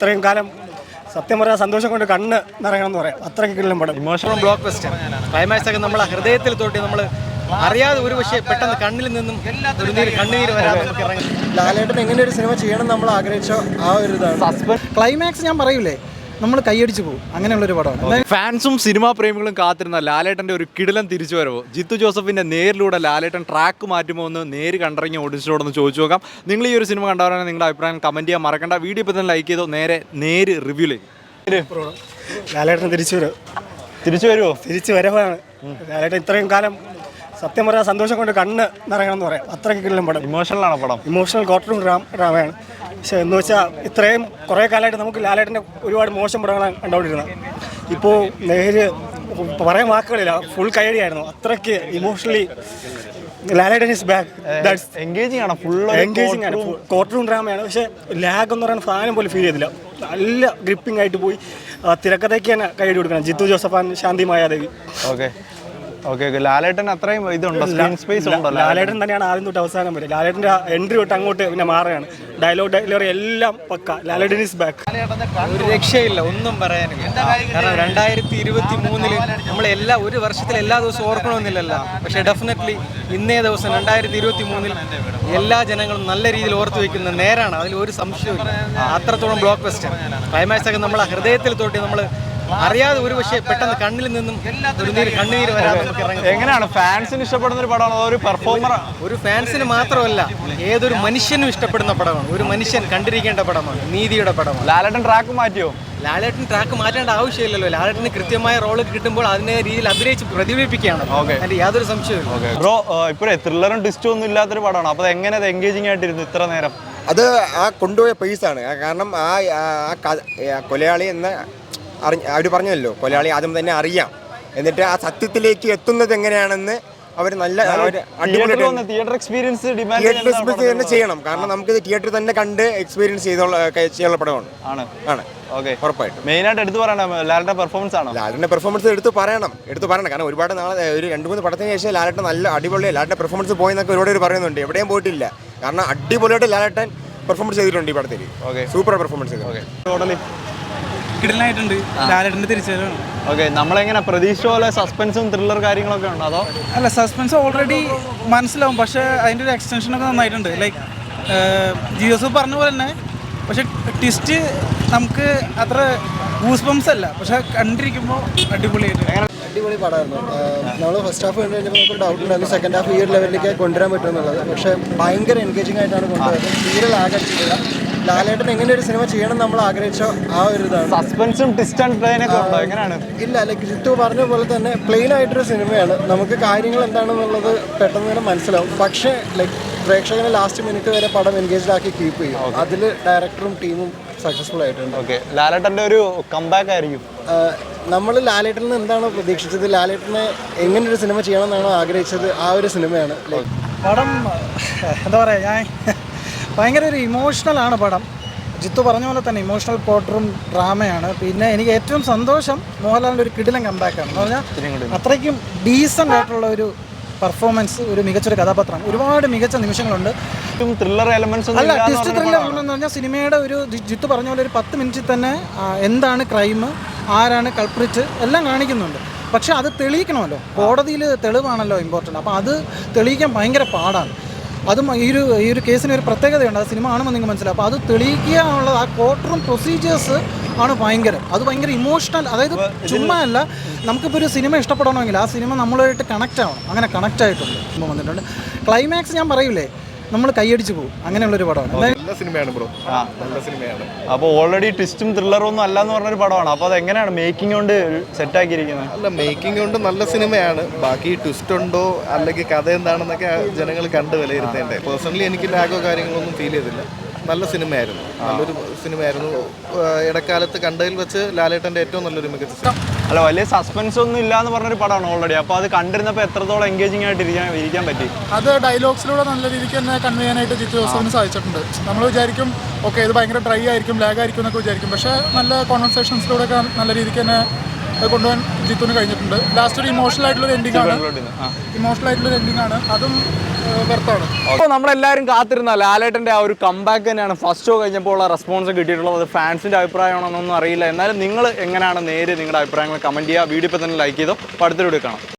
ഇത്രയും കാലം സത്യം പറയാൻ സന്തോഷം കൊണ്ട് കണ്ണ് നിറയണമെന്ന് പറയാം. അത്രയ്ക്ക് കിട്ടും പടം. ഇമോഷണൽ ബ്ലോക്ക് ബസ്റ്റർ ക്ലൈമാക്സ് ഒക്കെ നമ്മളെ ഹൃദയത്തിൽ തൊട്ടി നമ്മൾ അറിയാതെ ഒരു പക്ഷേ പെട്ടെന്ന് കണ്ണിൽ നിന്നും ഒരു കണ്ണുനീര് വരാൻ നമുക്ക് ഇറങ്ങി. ലാലേട്ടൻ എങ്ങനെ ഒരു സിനിമ ചെയ്യണം നമ്മൾ ആഗ്രഹിച്ചോ ആ ഒരു ഇതാണ് ക്ലൈമാക്സ്. ഞാൻ പറയൂലേ, നമ്മൾ കൈയടിച്ച് പോകും. അങ്ങനെയുള്ളൊരു പടമാണ്. ഫാൻസും സിനിമാ പ്രേമികളും കാത്തിരുന്ന ലാലേട്ടൻ്റെ ഒരു കിടിലൻ തിരിച്ചുവരവ്. ജിത്തു ജോസഫിൻ്റെ നേരിലൂടെ ലാലേട്ടൻ ട്രാക്ക് മാറ്റുമോ എന്ന് നേര് കണ്ടിറങ്ങി ഓഡിയൻസിനോടൊന്ന് ചോദിച്ചു നോക്കാം. നിങ്ങൾ ഈ ഒരു സിനിമ കണ്ടവരാണ് നിങ്ങളുടെ അഭിപ്രായം കമൻറ്റ് ചെയ്യാൻ മറക്കണ്ട. വീഡിയോ ഇപ്പോൾ തന്നെ ലൈക്ക് ചെയ്തോ. നേര് റിവ്യൂലേക്ക്. ലാലേട്ടൻ തിരിച്ചു വരുമോ? തിരിച്ചു വരവാണ് ലാലേട്ടൻ. ഇത്രയും കാലം സത്യം പറയാൻ സന്തോഷം കൊണ്ട് കണ്ണ് നിറയണമെന്ന് പറയാം. അത്രയ്ക്ക് കിട്ടും പടം. ഇമോഷണലാണ് പടം. ഇമോഷണൽ കോട്ടറും ഡ്രാമയാണ്. പക്ഷെ എന്ന് വെച്ചാൽ ഇത്രയും കുറേ കാലമായിട്ട് നമുക്ക് ലാലേട്ടൻ്റെ ഒരുപാട് മോശം പടങ്ങളാണ് കണ്ടുകൊണ്ടിരുന്നത്. ഇപ്പോൾ നേര് പറയാൻ വാക്കുകളില്ല, ഫുൾ കൈയടിയായിരുന്നു. അത്രയ്ക്ക് emotionally Lalettan is back. Engaging ആണ്, ഫുൾ എൻഗേജിങ് ആണ്. കോർട്ട് റൂം ഡ്രാമയാണ്. പക്ഷേ ലാഗ് എന്ന് പറയുന്ന സാധനം പോലും ഫീൽ ചെയ്തില്ല. നല്ല ഗ്രിപ്പിംഗ് ആയിട്ട് പോയി. തിരക്കഥയ്ക്ക് തന്നെ കൈയടി കൊടുക്കണം. ജിത്തു ജോസഫ്, ശാന്തി മായാദേവി. ഓക്കെ ലാലേട്ടൻ അത്രയും ഇതുണ്ടോ, സ്ക്രീൻ സ്പേസ് ഉണ്ടോ? ലാലേട്ടൻ തന്നെയാണ് ആദ്യം തൊട്ട് അവസാനം വരെ. ലാലേട്ടൻ്റെ എൻട്രി തൊട്ട് അങ്ങോട്ട് പിന്നെ മാറുകയാണ്. ഡയലോഗ് ഡെലിവറി എല്ലാം പക്ക. ലാലേട്ടൻ ഇസ് ബാക്ക്. ഒരു രക്ഷയില്ല, ഒന്നും പറയാനില്ല. കാരണം 2023 നമ്മൾ ഒരു വർഷത്തിൽ എല്ലാ ദിവസവും ഓർക്കണമെന്നില്ലല്ലോ. പക്ഷേ ഡെഫിനറ്റ്ലി ഇന്നേ ദിവസം 2023 എല്ലാ ജനങ്ങളും നല്ല രീതിയിൽ ഓർത്തു വെക്കുന്ന നേരാണ്. അതിൽ ഒരു സംശയവും. അത്രത്തോളം ബ്ലോക്ക് ബസ്റ്റർ ക്ലൈമാക്സ് ഒക്കെ നമ്മളെ ഹൃദയത്തിൽ തൊട്ടി നമ്മൾ അറിയാതെ ഒരു പക്ഷേ പെട്ടെന്ന് കണ്ണിൽ നിന്നും ഒരു കണ്ണുനീര് വരാൻ നമുക്ക് ഇറങ്ങി. എങ്ങനെയാണ് ഫാൻസിന് ഇഷ്ടപ്പെടുന്ന ഒരു പടമാണോ, ഒരു പെർഫോമർ? ഒരു ഫാൻസിന് മാത്രമല്ല, ഏതൊരു മനുഷ്യനും ഇഷ്ടപ്പെടുന്ന പടമാണ്. ഒരു മനുഷ്യൻ കണ്ടിരിക്കേണ്ട പടമാണ്. നീതിയുടെ പടമാണ്. ലാലേട്ടൻ ട്രാക്ക് മാറ്റിയോ? ലാലേട്ടൻ ട്രാക്ക് മാറ്റേണ്ട ആവശ്യമില്ലല്ലോ. ലാലേട്ടന് കൃത്യമായ റോള് കിട്ടുമ്പോൾ അതിനെ രീതിയിൽ അഭിനയിച്ച് പ്രതിഫലിപ്പിക്കുകയാണ്. അതിന്റെ യാതൊരു സംശയവും. ബ്രോ, ഇപ്പോഴേ ത്രില്ലറും ട്വിസ്റ്റും ഒന്നും ഇല്ലാത്തൊരു പടമാണ്. അപ്പോൾ എങ്ങനെ അത് എൻഗേജിങ് ആയിട്ടിരുന്നു ഇത്ര നേരം? അത് ആ കൊണ്ടുപോയ പേസാണ്. കാരണം ആ കൊലയാളി എന്ന അവർ പറഞ്ഞല്ലോ, കൊലയാളി ആദ്യം തന്നെ അറിയാം. എന്നിട്ട് ആ സത്യത്തിലേക്ക് എത്തുന്നത് എങ്ങനെയാണെന്ന് അവർ നല്ല അടിപൊളിയായിട്ട് തിയേറ്റർ എക്സ്പീരിയൻസ് തന്നെ ചെയ്യണം. കാരണം നമുക്കിത് തിയേറ്ററിൽ തന്നെ കണ്ട് എക്സ്പീരിയൻസ് ചെയ്യാനുള്ള പടമാണ്. ഉറപ്പായിട്ടും മെയിനായിട്ട് എടുത്ത് പറയണം ലാലിന്റെ പെർഫോമൻസ് ആണ്. ലാലിന്റെ പെർഫോമൻസ് എടുത്ത് പറയണം. കാരണം ഒരുപാട് നാളെ ഒരു 2-3 പടത്തിന് ശേഷം ലാലേട്ടൻ നല്ല അടിപൊളി ലാലിന്റെ പെർഫോമൻസ് പോയെന്നൊക്കെ ഒരുപാട് പേര് പറയുന്നുണ്ട്. എവിടെയും പോയിട്ടില്ല. കാരണം അടിപൊളിയായിട്ട് ലാലേട്ടൻ പെർഫോമൻസ് ചെയ്തിട്ടുണ്ട് ഈ പടത്തിൽ. സൂപ്പർ പെർഫോമൻസ് ചെയ്തു. കിടലായിട്ടുണ്ട്. ലാലേട്ടൻ്റെ തിരിച്ചുവരവാണ്. ഓക്കെ, നമ്മളെങ്ങനെ പ്രതീക്ഷ പോലെ സസ്പെൻസും ത്രില്ലർ കാര്യങ്ങളൊക്കെ ഉണ്ടോ? അതോ അല്ല, സസ്പെൻസ് ഓൾറെഡി മനസ്സിലാവും. പക്ഷേ അതിൻ്റെ ഒരു എക്സ്റ്റൻഷനൊക്കെ നന്നായിട്ടുണ്ട്. ലൈക്ക് ജിയോസ് പറഞ്ഞ പോലെ തന്നെ. പക്ഷെ ട്വിസ്റ്റ് നമുക്ക് അത്ര ഗൂസ് ബംസ് അല്ല, പക്ഷെ കണ്ടിരിക്കുമ്പോൾ അടിപൊളിയായിട്ട്. അടിപൊളി പടമായിരുന്നു. നമ്മൾ ഫസ്റ്റ് ഹാഫ് കണ്ടു കഴിഞ്ഞപ്പോൾ നമുക്ക് ഡൗട്ട് ഉണ്ടായിരുന്നു സെക്കൻഡ് ഹാഫ് ഈ ഒരു ലെവലിലേക്ക് കൊണ്ടുവരാൻ പറ്റുമെന്നുള്ളത്. പക്ഷേ ഭയങ്കര എൻഗേജിംഗ് ആയിട്ടാണ് കൊണ്ടുവരുന്നത്. തീരെ ലാഗ് അടിച്ചിട്ടില്ല. ലാലേട്ടൻ എങ്ങനെ ഒരു സിനിമ ചെയ്യണം നമ്മൾ ആഗ്രഹിച്ചോ ആ ഒരു ഇതാണ്. സസ്പെൻസും ട്വിസ്റ്റ് ആൻഡ് ടേണൊക്കെ ഉണ്ടോ? എങ്ങനെയാണ്? ഇല്ല, ലൈക്ക് ജിത്തു പറഞ്ഞ പോലെ തന്നെ പ്ലെയിൻ ആയിട്ടൊരു സിനിമയാണ്. നമുക്ക് കാര്യങ്ങൾ എന്താണെന്നുള്ളത് പെട്ടെന്ന് തന്നെ മനസ്സിലാവും. പക്ഷേ ലൈക്ക് പ്രേക്ഷകനെ ലാസ്റ്റ് മിനിറ്റ് വരെ പടം എൻഗേജ്ഡ് ആക്കി കീപ്പ് ചെയ്യും. അതിൽ ഡയറക്ടറും ടീമും സക്സസ്ഫുൾ ആയിട്ടുണ്ട്. ഓക്കെ, ലാലേട്ടൻ്റെ ഒരു കംബാക്ക് ആയിരിക്കും. നമ്മൾ ലാലേട്ടനിൽ നിന്ന് എന്താണോ പ്രതീക്ഷിച്ചത്, ലാലേട്ടനെ എങ്ങനെ ഒരു സിനിമ ചെയ്യണമെന്നാണോ ആഗ്രഹിച്ചത്, ആ ഒരു സിനിമയാണ്. പടം എന്താ പറയുക, ഞാൻ ഭയങ്കര ഒരു ഇമോഷണലാണ് പടം. ജിത്തു പറഞ്ഞ പോലെ തന്നെ ഇമോഷണൽ പോട്ടറും ഡ്രാമയാണ്. പിന്നെ എനിക്ക് ഏറ്റവും സന്തോഷം മോഹൻലാലിൻ്റെ ഒരു കിടിലൻ കംബാക്കാണ്. എന്ന് പറഞ്ഞാൽ അത്രയ്ക്കും ഡീസൻ്റ് ആയിട്ടുള്ള ഒരു പെർഫോമൻസ്, ഒരു മികച്ചൊരു കഥാപാത്രം, ഒരുപാട് മികച്ച നിമിഷങ്ങളുണ്ട്. ത്രില്ലർ എലമെന്റ്സ് അല്ല, ട്വിസ്റ്റ് ത്രില്ലർ എന്ന് പറഞ്ഞാൽ സിനിമയുടെ ഒരു ജിത്തു പറഞ്ഞ പോലെ ഒരു 10 മിനിറ്റിൽ തന്നെ എന്താണ് ക്രൈം, ആരാണ് കൾപ്രിറ്റ് എല്ലാം കാണിക്കുന്നുണ്ട്. പക്ഷെ അത് തെളിയിക്കണമല്ലോ. കോടതിയിൽ തെളിവാണല്ലോ ഇമ്പോർട്ടൻ്റ്. അപ്പോൾ അത് തെളിയിക്കാൻ ഭയങ്കര പാടാണ്. അതും ഈ ഒരു കേസിന് ഒരു പ്രത്യേകതയുണ്ട്. അത് സിനിമ ആണെന്ന് നിങ്ങൾക്ക് മനസ്സിലാവും. അപ്പോൾ അത് തെളിയിക്കുക എന്നുള്ളത് ആ കോർട്ട് റൂം പ്രൊസീജിയേഴ്സ് ആണ് അത് ഭയങ്കര ഇമോഷണൽ. അതായത് ചുമ്മാ അല്ല, നമുക്കിപ്പോൾ ഒരു സിനിമ ഇഷ്ടപ്പെടണമെങ്കിൽ ആ സിനിമ നമ്മളുമായിട്ട് കണക്റ്റ് ആവണം. അങ്ങനെ കണക്റ്റ് ആയിട്ടുണ്ട് സിനിമ വന്നിട്ടുണ്ട്. ക്ലൈമാക്സ് ഞാൻ പറയൂലേ, നമ്മൾ കൈയടിച്ച് പോകും. അങ്ങനെയുള്ളൊരു പടമാണ്. നല്ല സിനിമയാണ് ബ്രോ, നല്ല സിനിമയാണ്. അപ്പോൾ ഓൾറെഡി ട്വിസ്റ്റും ത്രില്ലറും ഒന്നും അല്ല എന്ന് പറഞ്ഞൊരു പടമാണ്. അപ്പോൾ അത് എങ്ങനെയാണ് മേക്കിംഗ് കൊണ്ട് സെറ്റ് ആക്കിയിരിക്കുന്നത്? അല്ല, മേക്കിംഗ് കൊണ്ട് നല്ല സിനിമയാണ്. ബാക്കി ട്വിസ്റ്റ് ഉണ്ടോ അല്ലെങ്കിൽ കഥ എന്താണെന്നൊക്കെ ജനങ്ങൾ കണ്ട് വിലയിരുത്തേണ്ടത്. പേഴ്സണലി എനിക്ക് ലാഗോ കാര്യങ്ങളൊന്നും ഫീൽ ചെയ്തില്ല. നല്ല സിനിമയായിരുന്നു, നല്ലൊരു സിനിമയായിരുന്നു. ഇടക്കാലത്ത് കണ്ടതിൽ വെച്ച് ലാലേട്ടൻ്റെ ഏറ്റവും നല്ലൊരു മികച്ച സിനിമ. അല്ല, വലിയ സസ്പെൻസ് ഒന്നും ഇല്ല എന്ന് പറഞ്ഞൊരു പടമാണ് ഓൾറെഡി. അപ്പോൾ അത് കണ്ടിരുന്നപ്പോൾ എത്രത്തോളം എൻഗേജിംഗ് ആയിട്ട് ഇരിക്കാൻ പറ്റി? അത് ഡയലോഗ്സിലൂടെ നല്ല രീതിക്ക് തന്നെ കൺവേ ചെയ്യാനായിട്ട് ജിത്തു ജോസഫിന് സാധിച്ചിട്ടുണ്ട്. നമ്മൾ വിചാരിക്കും ഓക്കെ ഇത് ഭയങ്കര ഡ്രൈ ആയിരിക്കും, ലാഗ് ആയിരിക്കും എന്നൊക്കെ വിചാരിക്കും. പക്ഷേ നല്ല കോൺവെർസേഷൻസിലൂടെയൊക്കെ നല്ല രീതിക്ക് തന്നെ കൊണ്ടുപോകാൻ ജിത്തുവിന് കഴിഞ്ഞിട്ടുണ്ട്. ലാസ്റ്റ് ഒരു ഇമോഷണൽ ആയിട്ടുള്ളൊരു എൻഡിങ് ആണ്. അതും വെർത്താണ്. അപ്പോൾ നമ്മളെല്ലാവരും കാത്തിരുന്ന ലാലേട്ടൻ്റെ ആ ഒരു കംബാക്ക് തന്നെയാണ് ഫസ്റ്റ് ഷോ കഴിഞ്ഞപ്പോൾ ഉള്ള റെസ്പോൺസ് കിട്ടിയിട്ടുള്ളത്. അത് ഫാൻസിൻ്റെ അഭിപ്രായമാണെന്നൊന്നും അറിയില്ല. എന്നാലും നിങ്ങൾ എങ്ങനെയാണ് നിങ്ങളുടെ അഭിപ്രായങ്ങൾ കമൻറ്റ് ചെയ്യുക. വീഡിയോ ഇപ്പോൾ തന്നെ ലൈക്ക് ചെയ്തോ. അപ്പോൾ അടുത്തൊരു വീഡിയോ കാണാം.